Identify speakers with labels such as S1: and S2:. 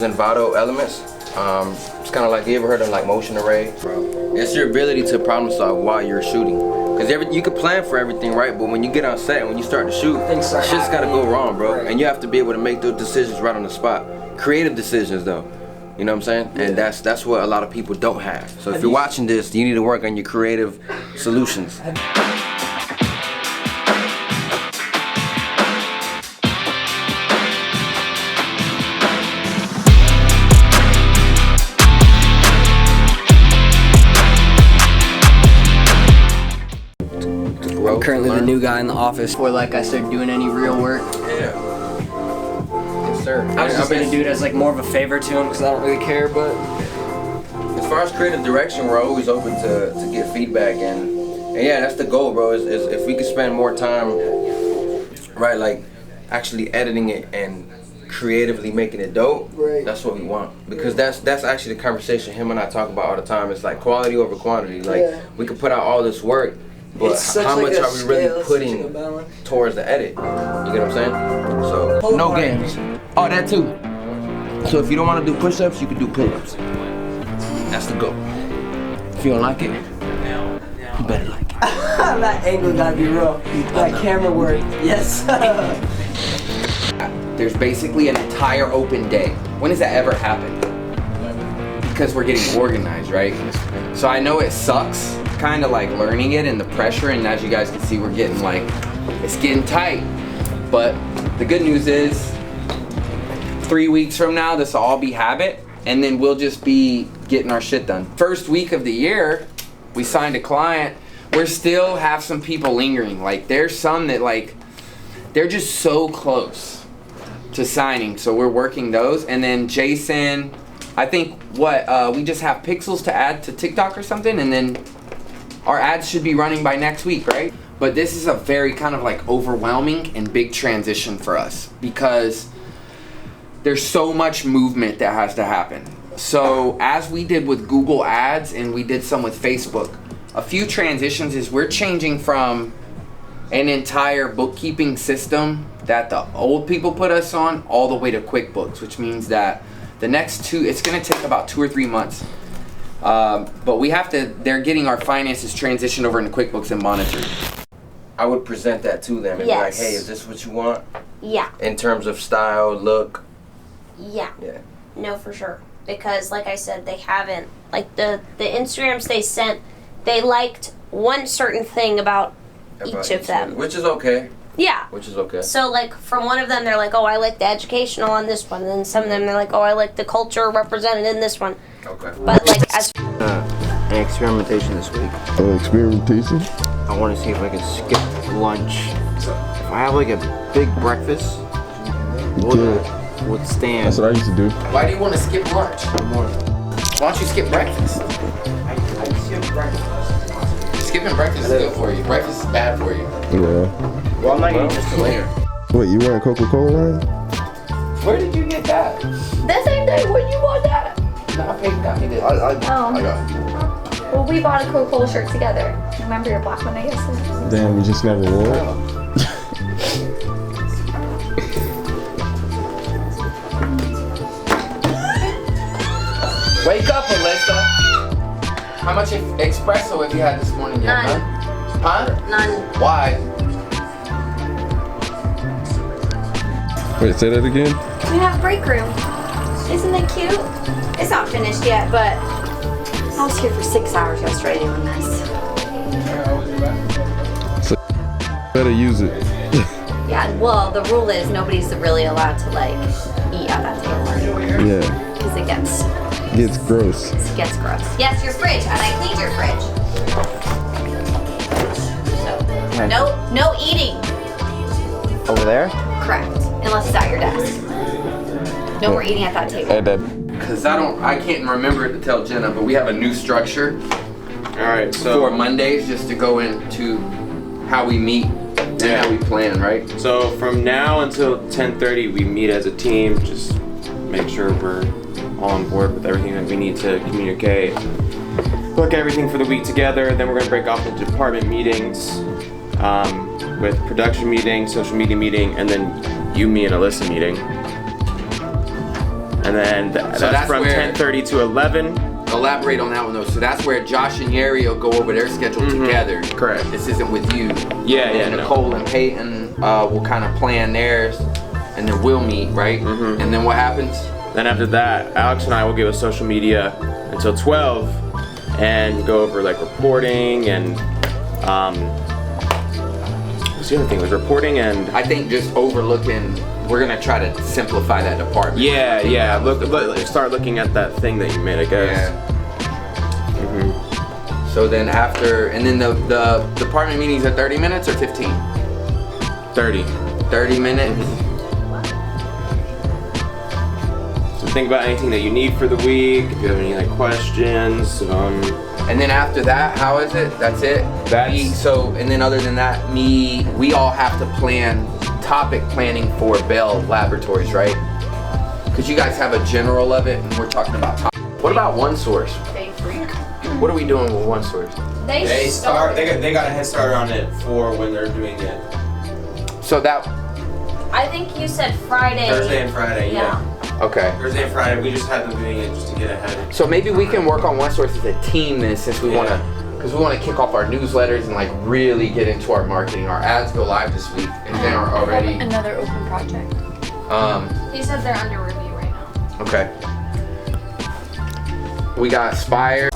S1: Envato elements. It's kind of like, you ever heard of like motion array? It's your ability to problem solve while you're shooting. Because you can plan for everything, right? But when you get on set and when you start to shoot, shit's gotta go wrong, bro. Right. And you have to be able to make those decisions right on the spot. Creative decisions, though. You know what I'm saying? Yeah. And that's what a lot of people don't have. So if you're watching this, you need to work on your creative solutions.
S2: I'm currently the new guy in the office before like I started doing any real work.
S1: Yeah. Yes, sir.
S2: I was just gonna do it as like more of a favor to him because I don't really care, but
S1: as far as creative direction, we're always open to get feedback and yeah, that's the goal, bro. Is if we could spend more time, right, like actually editing it and creatively making it dope, right. That's what we want. Because that's actually the conversation him and I talk about all the time. It's like quality over quantity. Like we could put out all this work, but how much are we really putting towards the edit? You get what I'm saying? So, no games. Oh, that too. So if you don't want to do push-ups, you can do pull-ups. That's the goal. If you don't like it, you better like it.
S2: That angle gotta be rough. That camera work. Yes.
S3: There's basically an entire open day. When does that ever happen? Because we're getting organized, right? So I know it sucks, kind of like learning it and the pressure, and as you guys can see, we're getting like, it's getting tight. But the good news is, 3 weeks from now, this will all be habit, and then we'll just be getting our shit done. First week of the year, we signed a client. We still have some people lingering. Like there's some that like, they're just so close to signing. So we're working those. And then Jason, I think we just have pixels to add to TikTok or something, and then our ads should be running by next week, right? But this is a very kind of like overwhelming and big transition for us because there's so much movement that has to happen. So as we did with Google Ads and we did some with Facebook, a few transitions is we're changing from an entire bookkeeping system that the old people put us on all the way to QuickBooks, which means that the next it's gonna take about 2 or 3 months. But we have to, they're getting our finances transitioned over into QuickBooks and monitored.
S1: I would present that to them and be like, hey, is this what you want?
S4: Yeah.
S1: In terms of style, look?
S4: Yeah.
S1: Yeah.
S4: No, for sure. Because like I said, they haven't, like the Instagrams they sent, they liked one certain thing about each of them.
S1: Which is okay.
S4: Yeah.
S1: Which is okay.
S4: So like from one of them, they're like, oh, I like the educational on this one. And then some of them, they're like, oh, I like the culture represented in this one.
S1: Okay.
S4: But like as...
S1: an experimentation this week.
S5: Experimentation?
S1: I want to see if I can skip lunch. If I have like a big breakfast, would stand.
S5: That's what I used to do.
S3: Why do you want to skip lunch? Why don't you skip breakfast?
S1: I skip breakfast.
S3: Skipping breakfast is good for you. Breakfast is bad for you.
S5: Yeah.
S1: Well, I'm not eating just till later.
S5: Wait, you want Coca-Cola line?
S3: Where did you get that?
S6: The same day. When you want that?
S3: No, Peyton got me this. I got it.
S6: Well, we bought a Coca-Cola shirt together. Remember your black one, I guess?
S5: Damn, we just never wore it.
S3: Wake up, Alyssa. How much espresso have you had this morning yet?
S4: None.
S3: Huh?
S4: None.
S3: Why?
S5: Wait, say that again?
S6: We have break room. Isn't it cute? It's not finished yet, but I was here for 6 hours yesterday doing this.
S5: So better use it.
S6: Yeah, well, the rule is nobody's really allowed to like eat at that table.
S5: Yeah.
S6: Because it gets
S5: gross.
S6: gross. Yes, your fridge, and I cleaned your fridge. So, no eating.
S1: Over there?
S6: Correct. Unless it's at your desk. No more eating at that table.
S3: Because I can't remember it to tell Jenna, but we have a new structure.
S7: Alright, so
S3: for Mondays, just to go into how we meet and how we plan, right?
S7: So from now until 10:30, we meet as a team, just make sure we're all on board with everything that we need to communicate. Look at everything for the week together, then we're gonna break off into department meetings, with production meeting, social media meeting, and then you, me, and Alyssa meeting. And then that's
S3: that's
S7: from
S3: where-
S7: 10:30 to 11.
S3: Elaborate on that one though. So that's where Josh and Yeri will go over their schedule together.
S7: Correct.
S3: This isn't with you.
S7: Yeah,
S3: And
S7: no.
S3: Nicole and Peyton will kind of plan theirs, and then we'll meet, right? And then what happens?
S7: Then after that, Alex and I will give us social media until 12 and go over like reporting and what's the other thing? Like reporting and
S3: I think just overlooking. We're gonna try to simplify that department.
S7: yeah. Start looking at that thing that you made, I guess.
S3: So then after, and then the department meetings are 30 minutes or 15?
S7: 30.
S3: 30 minutes.
S7: So think about anything that you need for the week. If you have any like questions,
S3: And then after that, how is it? That's it. And then other than that, we all have to plan topic planning for Bell Laboratories, right? Because you guys have a general of it, and we're talking about topic. What about OneSource? What are we doing with OneSource?
S4: They
S7: got a head start on it for when they're doing it.
S3: So that.
S4: I think you said Friday.
S7: Thursday and Friday, yeah.
S3: Okay.
S7: Thursday and Friday, we just had them doing it just to get ahead.
S3: So maybe we can work on OneSource as a team then, since we want to, because we want to kick off our newsletters and like really get into our marketing. Our ads go live this week, and they are already.
S6: Another open project.
S4: He said they're under review right now.
S3: Okay. We got Spire.